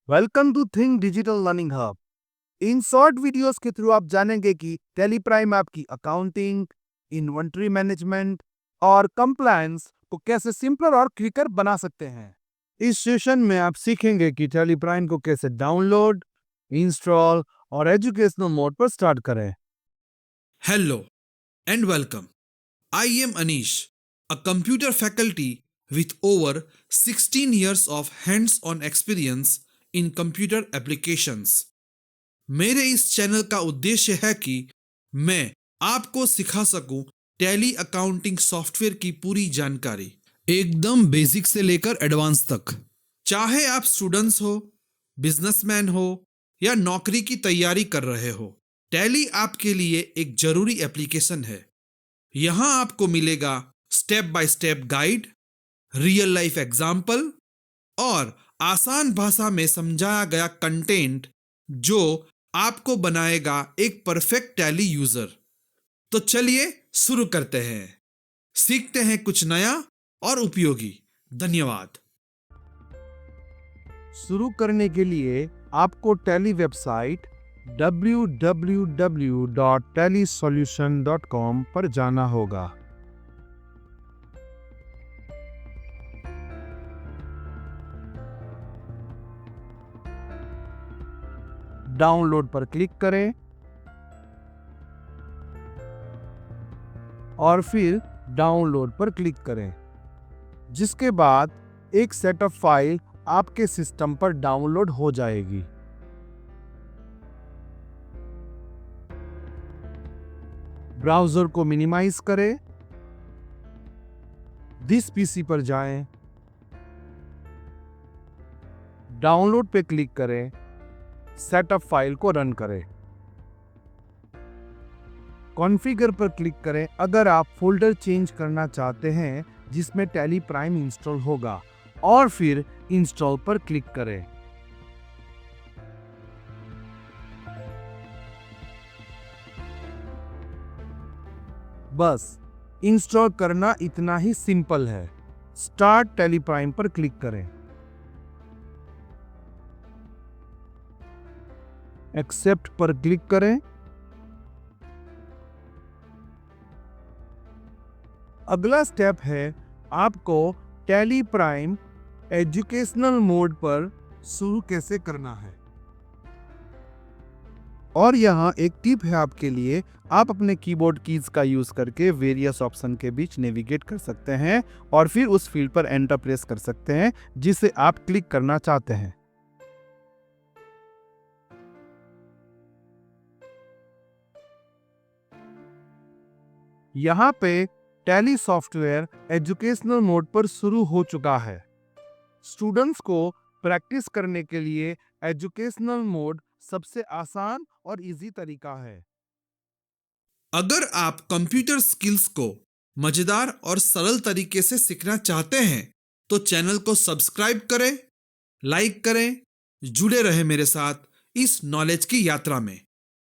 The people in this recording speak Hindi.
Welcome to think digital learning hub. इन शॉर्ट वीडियोस के थ्रू आप जानेंगे कि टैली प्राइम आपकी अकाउंटिंग, इन्वेंटरी मैनेजमेंट और कंप्लायंस को कैसे सिंपल और क्विकर बना सकते हैं। इस सेशन में आप सीखेंगे कि टैली प्राइम को कैसे डाउनलोड, इंस्टॉल और एजुकेशनल मोड पर स्टार्ट करें। Hello and welcome. I am Anish, a computer faculty with over 16 years of hands-on experience in computer applications. मेरे इस चैनल का उद्देश्य है कि मैं आपको सिखा सकूं टैली अकाउंटिंग सॉफ्टवेयर की पूरी जानकारी, एकदम बेसिक से लेकर एडवांस तक। चाहे आप स्टूडेंट्स हो, बिजनेसमैन हो या नौकरी की तैयारी कर रहे हो, टैली आपके लिए एक जरूरी एप्लीकेशन है। यहां आपको मिलेगा step by step guide, real life example और आसान भाषा में समझाया गया कंटेंट जो आपको बनाएगा एक परफेक्ट टैली यूजर। तो चलिए शुरू करते हैं, सीखते हैं कुछ नया और उपयोगी। धन्यवाद। शुरू करने के लिए आपको टैली वेबसाइट www.tallysolution.com पर जाना होगा। डाउनलोड पर क्लिक करें और फिर डाउनलोड पर क्लिक करें, जिसके बाद एक सेटअप फाइल आपके सिस्टम पर डाउनलोड हो जाएगी। ब्राउज़र को मिनिमाइज करें, दिस पीसी पर जाएं, डाउनलोड पे क्लिक करें, सेटअप फाइल को रन करें। कॉन्फ़िगर पर क्लिक करें अगर आप फोल्डर चेंज करना चाहते हैं जिसमें टैली प्राइम इंस्टॉल होगा, और फिर इंस्टॉल पर क्लिक करें। बस इंस्टॉल करना इतना ही सिंपल है। स्टार्ट टैली प्राइम पर क्लिक करें, एक्सेप्ट पर क्लिक करें। अगला स्टेप है आपको टैली प्राइम एजुकेशनल मोड पर शुरू कैसे करना है। और यहाँ एक टिप है आपके लिए, आप अपने कीबोर्ड कीज का यूज करके वेरियस ऑप्शन के बीच नेविगेट कर सकते हैं और फिर उस फील्ड पर एंटर प्रेस कर सकते हैं जिसे आप क्लिक करना चाहते हैं। यहाँ पे टैली सॉफ्टवेयर एजुकेशनल मोड पर शुरू हो चुका है। स्टूडेंट्स को प्रैक्टिस करने के लिए एजुकेशनल मोड सबसे आसान और इजी तरीका है। अगर आप कंप्यूटर स्किल्स को मजेदार और सरल तरीके से सीखना चाहते हैं तो चैनल को सब्सक्राइब करें, लाइक करें, जुड़े रहें मेरे साथ इस नॉलेज की यात्रा में।